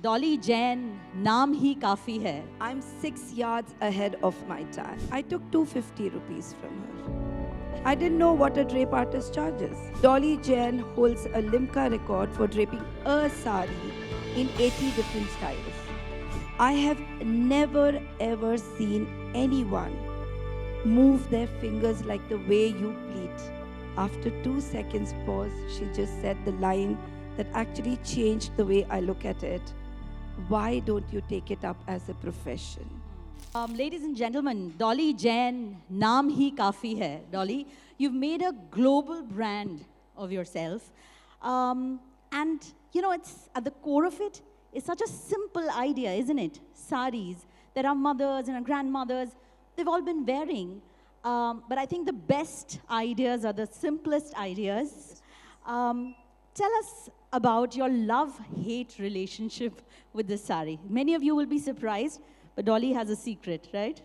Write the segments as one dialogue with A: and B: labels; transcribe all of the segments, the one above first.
A: Dolly Jain, naam hi kafi hai.
B: I'm 6 yards ahead of my time. I took 250 rupees from her. I didn't know what a drape artist charges. Dolly Jain holds a Limca record for draping a sari in 80 different styles. I have never ever seen anyone move their fingers like the way you pleat. After 2 seconds pause, she just said the line that actually changed the way I look at it. Why don't you take it up as a profession?
A: Ladies and gentlemen, Dolly Jain, naam hi kafi hai. Dolly, you've made a global brand of yourself. And, you know, it's at the core of it, it's such a simple idea, isn't it? Saris that our mothers and our grandmothers, they've all been wearing. But I think the best ideas are the simplest ideas. Tell us about your love-hate relationship with this sari. Many of you will be surprised, but Dolly has a secret, right?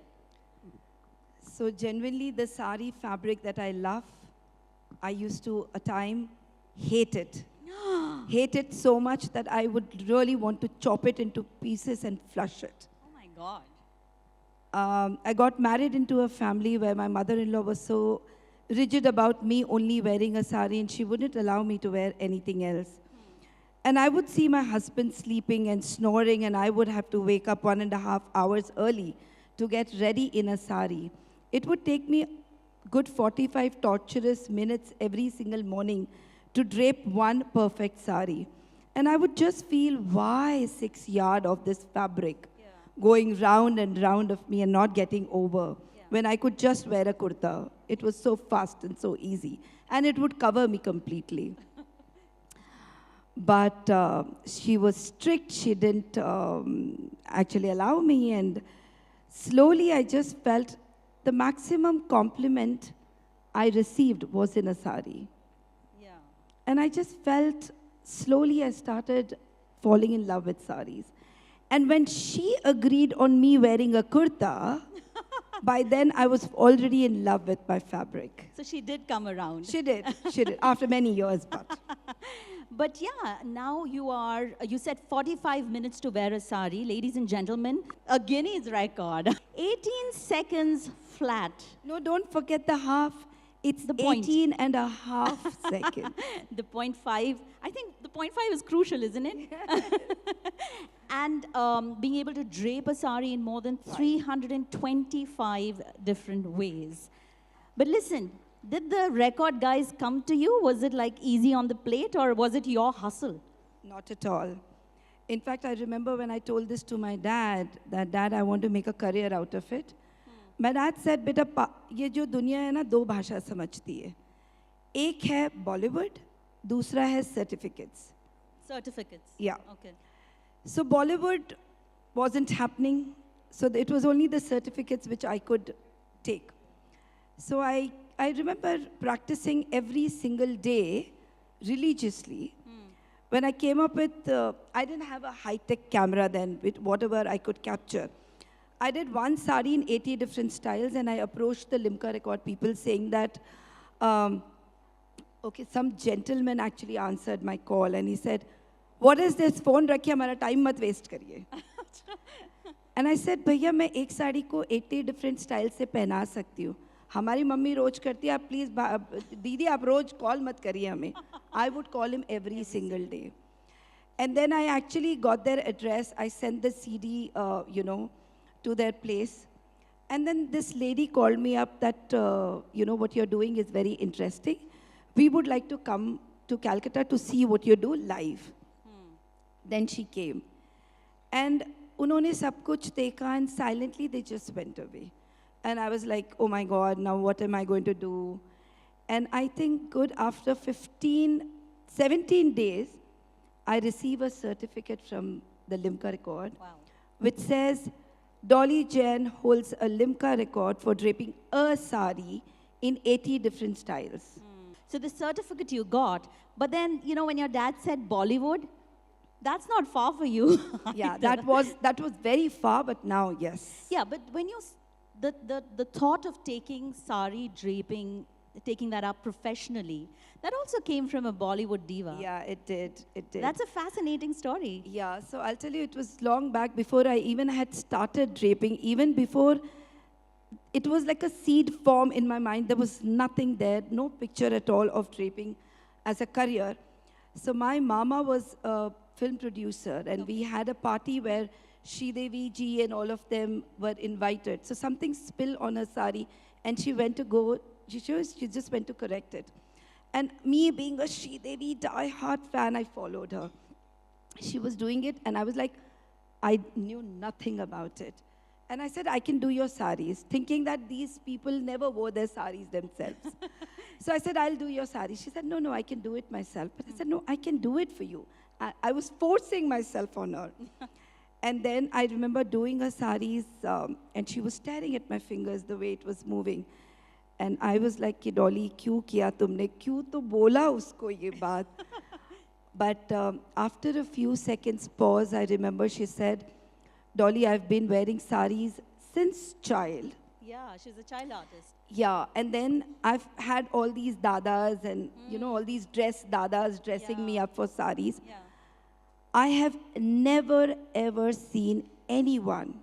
B: So genuinely, the sari fabric that I love, I used to, a time, hate it. Hate it so much that I would really want to chop it into pieces and flush it.
A: Oh my God.
B: I got married into a family where my mother-in-law was so rigid about me only wearing a sari, and she wouldn't allow me to wear anything else. And I would see my husband sleeping and snoring, and I would have to wake up 1.5 hours early to get ready in a sari. It would take me good 45 torturous minutes every single morning to drape one perfect sari. And I would just feel, why 6 yards of this fabric going round and round of me and not getting over when I could just wear a kurta. It was so fast and so easy. And it would cover me completely. But she was strict. She didn't actually allow me. And slowly I just felt the maximum compliment I received was in a sari.
A: Yeah.
B: And I just felt, slowly I started falling in love with saris. And when she agreed on me wearing a kurta, by then I was already in love with my fabric.
A: So she did come around.
B: She did, after many years, but.
A: But yeah, now you said 45 minutes to wear a sari. Ladies and gentlemen, a Guinness record. 18 seconds flat.
B: No, don't forget the half. It's
A: the point.
B: 18.5 seconds.
A: The 0.5, I think the 0.5 is crucial, isn't it? And being able to drape a sari in more than 325 different ways. But listen, did the record guys come to you? Was it like easy on the plate, or was it your hustle?
B: Not at all. In fact, I remember when I told this to my dad, that Dad, I want to make a career out of it. My dad said, "Beta, ये जो दुनिया है ना, 2 भाषा समझती है. एक है Bollywood, दूसरा है certificates."
A: Certificates.
B: Yeah.
A: Okay.
B: So Bollywood wasn't happening. So it was only the certificates which I could take. So I remember practicing every single day religiously. When I came up with, I didn't have a high-tech camera then with whatever I could capture. I did one sari in 80 different styles, and I approached the Limca record people saying that, okay, some gentleman actually answered my call, and he said, "What is this? Phone rakhiye, hamara time mat waste kariye." And I said, "Bhaiya, मैं एक साड़ी को 80 different styles से पहना सकती हूँ. हमारी mummy रोज करती है, आप प्लीज दीदी आप रोज कॉल मत करिए हमें." I would call him every single day. And then I actually got their address. I sent the CD, to their place. And then this lady called me up that, what you're doing is very interesting. We would like to come to Calcutta to see what you do live. Then she came. And unhone sab kuch dekha, and silently they just went away. And I was like, oh my God, now what am I going to do? And I think good after 17 days, I receive a certificate from the Limca record, which says, Dolly Jain holds a Limca record for draping a sari in 80 different styles.
A: So the certificate you got, but then, when your dad said Bollywood, that's not far for you.
B: Yeah, that was very far, but now, yes.
A: Yeah, but when the thought of taking sari draping taking that up professionally. That also came from a Bollywood diva.
B: Yeah, it did. It did.
A: That's a fascinating story.
B: Yeah, so I'll tell you, it was long back before I even had started draping, even before it was like a seed form in my mind. There was nothing there, no picture at all of draping as a career. So my mama was a film producer, and we had a party where Sridevi ji and all of them were invited. So something spilled on her sari, and she went to go, she just went to correct it. And me being a Sridevi die-hard fan, I followed her. She was doing it, and I was like, I knew nothing about it. And I said, I can do your saris, thinking that these people never wore their saris themselves. So I said, I'll do your saris. She said, no, no, I can do it myself. But I said, no, I can do it for you. I was forcing myself on her. And then I remember doing her saris, and she was staring at my fingers the way it was moving. And I was like, कि Dolly, क्यों किया तुमने? क्यों तो बोला उसको ये बात? But after a few seconds pause, I remember she said, Dolly, I've been wearing saris since child.
A: Yeah, she's a child artist.
B: Yeah, and then I've had all these dadas and, you know, all these dadas dressing me up for saris.
A: Yeah.
B: I have never ever seen anyone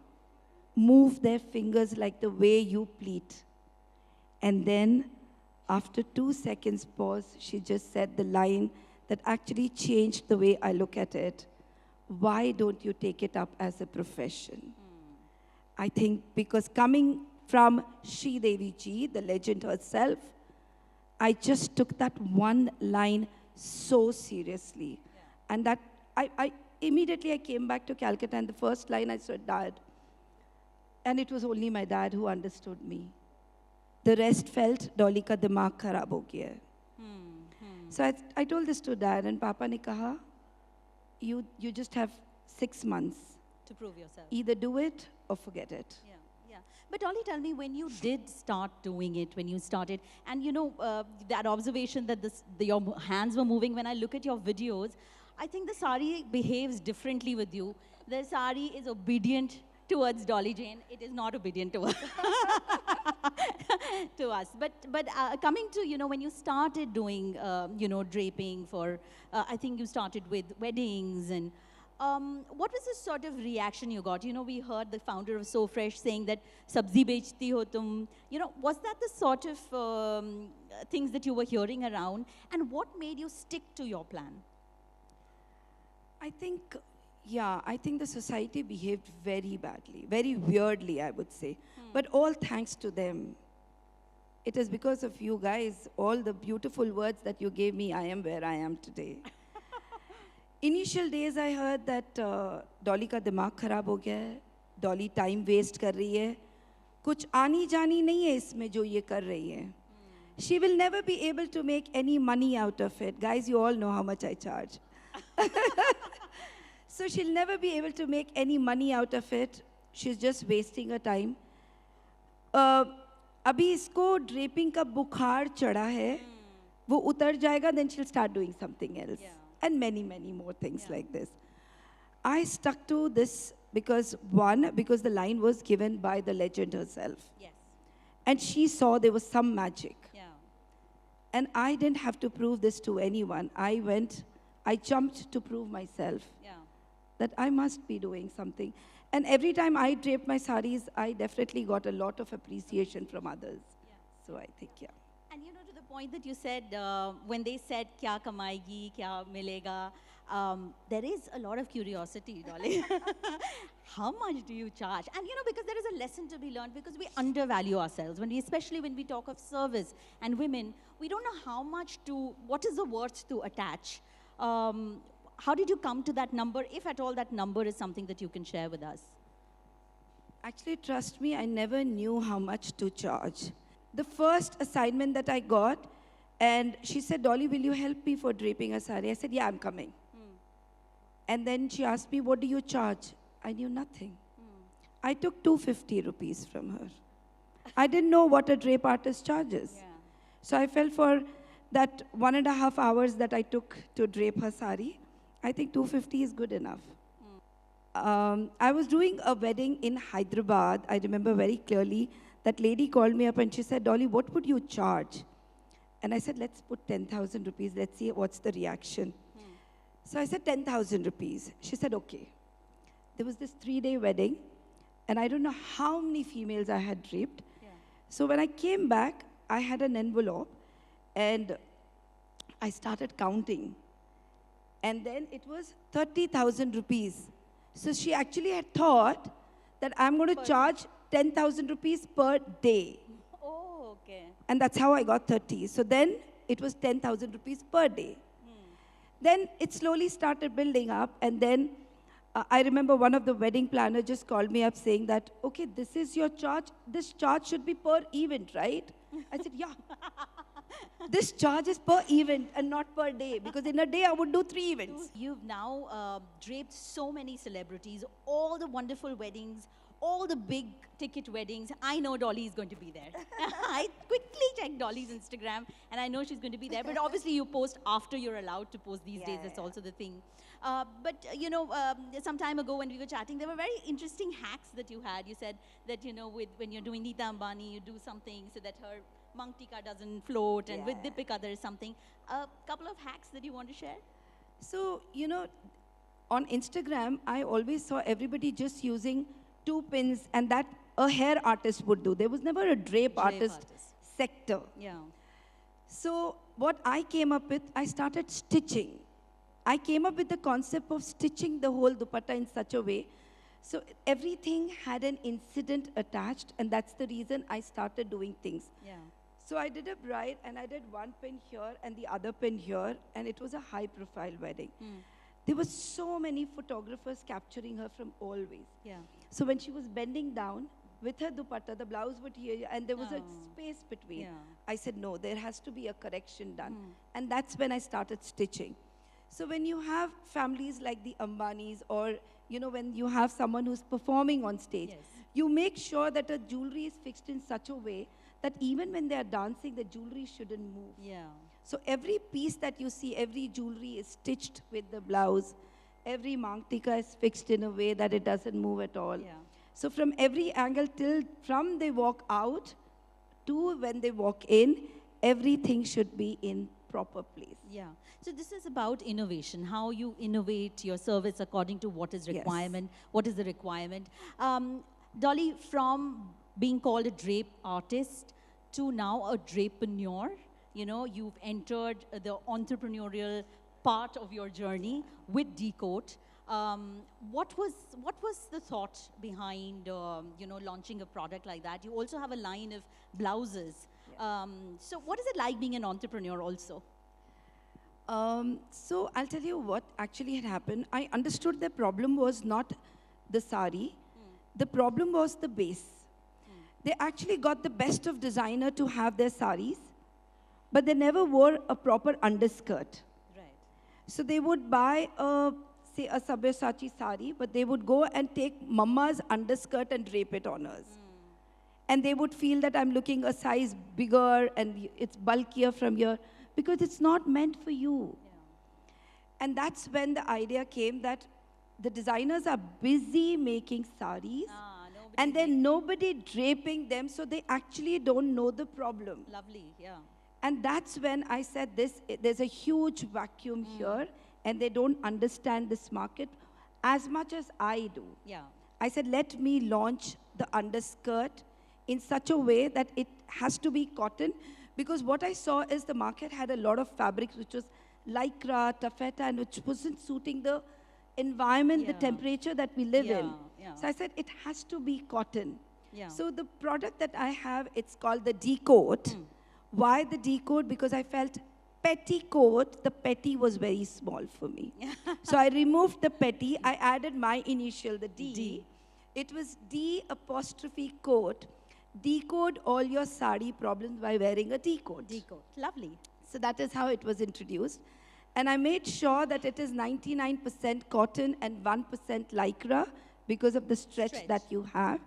B: move their fingers like the way you pleat. And then, after 2 seconds pause, she just said the line that actually changed the way I look at it. Why don't you take it up as a profession? I think because coming from Sridevi ji, the legend herself, I just took that one line so seriously.
A: Yeah.
B: And that, I immediately came back to Calcutta, and the first line I said, Dad. And it was only my dad who understood me. The rest felt, Dolly ka dimag kharab ho gaya hai. So I told this to Dad, and Papa ne kaha, you just have 6 months.
A: To prove yourself.
B: Either do it or forget it.
A: Yeah, yeah. But Dolly, tell me, when you did start doing it, when you started, and you know, that observation that your hands were moving, when I look at your videos, I think the sari behaves differently with you. The sari is obedient towards Dolly Jain. It is not obedient to us. To us. But coming to, you know, when you started doing, you know, draping for, I think you started with weddings, and what was the sort of reaction you got? You know, we heard the founder of So Fresh saying that sabzi bechti ho tum. You know, was that the sort of things that you were hearing around? And what made you stick to your plan?
B: I think, yeah, I think the society behaved very badly, very weirdly, I would say. But all thanks to them. It is because of you guys, all the beautiful words that you gave me, I am where I am today. Initial days I heard that Dolly ka dimag kharab ho gaya hai, Dolly time waste kar rahi hai, kuch aani jani nahi hai isme jo ye kar rahi hai. She will never be able to make any money out of it. Guys, you all know how much I charge. So she'll never be able to make any money out of it. She's just wasting her time. अभी इसको draping का बुखार चढ़ा है, वो उतर जाएगा, then she'll start doing something else.
A: Yeah.
B: And many, many more things like this. I stuck to this because, one, because the line was given by the legend herself.
A: Yes.
B: And she saw there was some magic.
A: Yeah.
B: And I didn't have to prove this to anyone. I jumped to prove myself.
A: Yeah.
B: That I must be doing something. And every time I draped my saris, I definitely got a lot of appreciation from others.
A: Yeah.
B: So I think, yeah.
A: And you know, to the point that you said, when they said, kya kamaegi, kya milega, there is a lot of curiosity, Dolly. How much do you charge? And you know, because there is a lesson to be learned, because we undervalue ourselves, especially when we talk of service and women, we don't know how much what is the worth to attach. How did you come to that number, if at all that number is something that you can share with us?
B: Actually, trust me, I never knew how much to charge. The first assignment that I got, and she said, Dolly, will you help me for draping a sari? I said, yeah, I'm coming. And then she asked me, what do you charge? I knew nothing. I took 250 rupees from her. I didn't know what a drape artist charges.
A: Yeah.
B: So I felt for that 1.5 hours that I took to drape her sari, I think 250 is good enough. I was doing a wedding in Hyderabad. I remember very clearly. That lady called me up and she said, Dolly, what would you charge? And I said, let's put 10,000 rupees. Let's see what's the reaction. So I said 10,000 rupees. She said, okay. There was this 3-day wedding, and I don't know how many females I had draped.
A: Yeah.
B: So when I came back, I had an envelope, and I started counting. And then it was 30,000 rupees. So she actually had thought that I'm going to charge 10,000 rupees per day.
A: Oh, okay.
B: And that's how I got 30. So then it was 10,000 rupees per day. Then it slowly started building up, and then I remember one of the wedding planners just called me up saying that, okay, this is your charge. This charge should be per event, right? I said, yeah. This charge is per event and not per day, because in a day I would do 3 events.
A: You've now draped so many celebrities, all the wonderful weddings, all the big ticket weddings. I know Dolly is going to be there. I quickly checked Dolly's Instagram, and I know she's going to be there. But obviously, you post after you're allowed to post these days. That's also the thing. But you know, some time ago when we were chatting, there were very interesting hacks that you had. You said that, you know, when you're doing Nita Ambani, you do something so that her monk tika doesn't float, and with Deepika there is something. A couple of hacks that you want to share?
B: So, you know, on Instagram, I always saw everybody just using 2 pins, and that a hair artist would do. There was never a drape artist sector.
A: Yeah.
B: So what I came up with, I started stitching. I came up with the concept of stitching the whole dupatta in such a way. So everything had an incident attached, and that's the reason I started doing things.
A: Yeah.
B: So I did a bride, and I did 1 pin here and the other pin here, and it was a high-profile wedding. There were so many photographers capturing her from all ways.
A: Yeah.
B: So when she was bending down with her dupatta, the blouse would here, and there was a space between.
A: Yeah.
B: I said, no, there has to be a correction done. And that's when I started stitching. So when you have families like the Ambanis, or, you know, when you have someone who's performing on stage, you make sure that the jewelry is fixed in such a way that even when they are dancing, the jewelry shouldn't move.
A: Yeah.
B: So every piece that you see, every jewelry is stitched with the blouse. Every mangtika is fixed in a way that it doesn't move at all.
A: Yeah.
B: So from every angle from they walk out to when they walk in, everything should be in proper place.
A: Yeah. So this is about innovation, how you innovate your service according to what is requirement, what is the requirement. Dolly, from being called a drape artist to now a drapreneur, you know, you've entered the entrepreneurial part of your journey with Decode. What was the thought behind, you know, launching a product like that? You also have a line of blouses. So what is it like being an entrepreneur also?
B: So I'll tell you what actually had happened. I understood the problem was not the sari. The problem was the base. They actually got the best of designer to have their saris, but they never wore a proper underskirt.
A: Right.
B: So they would buy say a Sabyasachi sari, but they would go and take mama's underskirt and drape it on us. And they would feel that I'm looking a size bigger and it's bulkier from here, because it's not meant for you. Yeah. And that's when the idea came that the designers are busy making saris, and then nobody draping them, so they actually don't know the problem.
A: Lovely, yeah.
B: And that's when I said there's a huge vacuum here, and they don't understand this market as much as I do.
A: Yeah.
B: I said, let me launch the underskirt in such a way that it has to be cotton, because what I saw is the market had a lot of fabrics which was lycra, taffeta, and which wasn't suiting the environment, the temperature that we live in.
A: Yeah.
B: So I said, it has to be cotton.
A: Yeah.
B: So the product that I have, it's called the Decode. Why the Decode? Because I felt petticoat, the petty was very small for me. So I removed the petty, I added my initial, the D. It was D apostrophe coat. Decode all your sari problems by wearing a Decode.
A: Decode, lovely.
B: So that is how it was introduced. And I made sure that it is 99% cotton and 1% lycra because of the stretch that you have.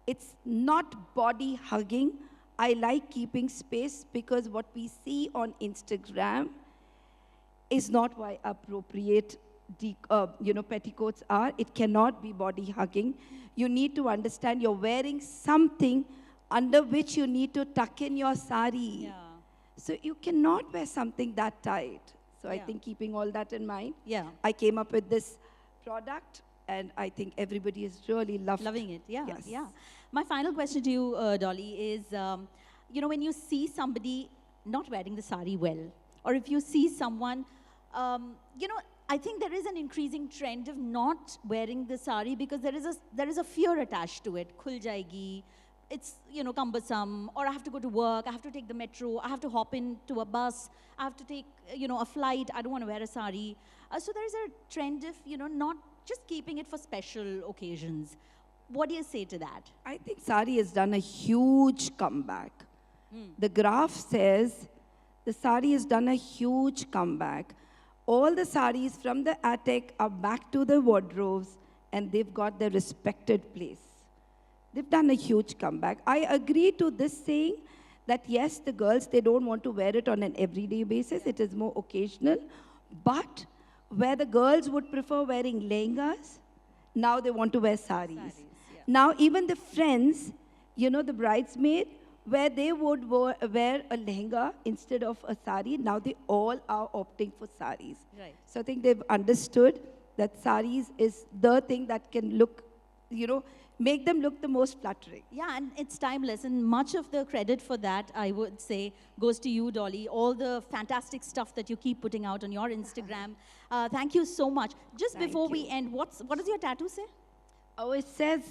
B: It's not body hugging. I like keeping space because what we see on Instagram is not why appropriate petticoats are. It cannot be body hugging. You need to understand you're wearing something under which you need to tuck in your sari.
A: Yeah.
B: So you cannot wear something that tight. So I
A: Yeah.
B: think keeping all that in mind,
A: Yeah.
B: I came up with this product, and I think everybody is really
A: Loving it, yeah,
B: Yes.
A: yeah. My final question to you, Dolly, is, when you see somebody not wearing the sari well, or if you see someone, I think there is an increasing trend of not wearing the sari because there is a fear attached to it. Khul jayegi, it's cumbersome, or I have to go to work, I have to take the metro, I have to hop into a bus, I have to take a flight, I don't want to wear a sari. So there is a trend of not just keeping it for special occasions. What do you say to that?
B: I think sari has done a huge comeback. The graph says the sari has done a huge comeback. All the saris from the attic are back to the wardrobes, and they've got their respected place. They've done a huge comeback. I agree to this saying that yes, the girls, they don't want to wear it on an everyday basis. It is more occasional. But where the girls would prefer wearing lehengas, now they want to wear saris.
A: Yeah.
B: Now even the friends, the bridesmaid, where they would wear a lehenga instead of a sari, now they all are opting for saris.
A: Right.
B: So I think they've understood that saris is the thing that can look, make them look the most flattering.
A: Yeah, and it's timeless, and much of the credit for that, I would say, goes to you, Dolly. All the fantastic stuff that you keep putting out on your Instagram. Thank you so much. Just
B: Thank
A: before we
B: you.
A: end, what does your tattoo say?
B: Oh, it says,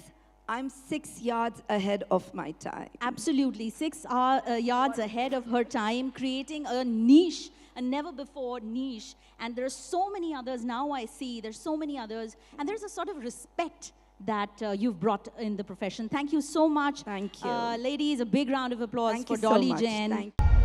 B: I'm 6 yards ahead of my time.
A: Absolutely, 6 yards ahead of her time, creating a niche, a never-before niche. And there are so many others now I see, there's so many others, and there's a sort of respect that you've brought in the profession. Thank you so much.
B: Thank you.
A: Ladies, a big round of applause
B: Thank
A: for
B: you so
A: Dolly
B: much.
A: Jain.
B: Thank you.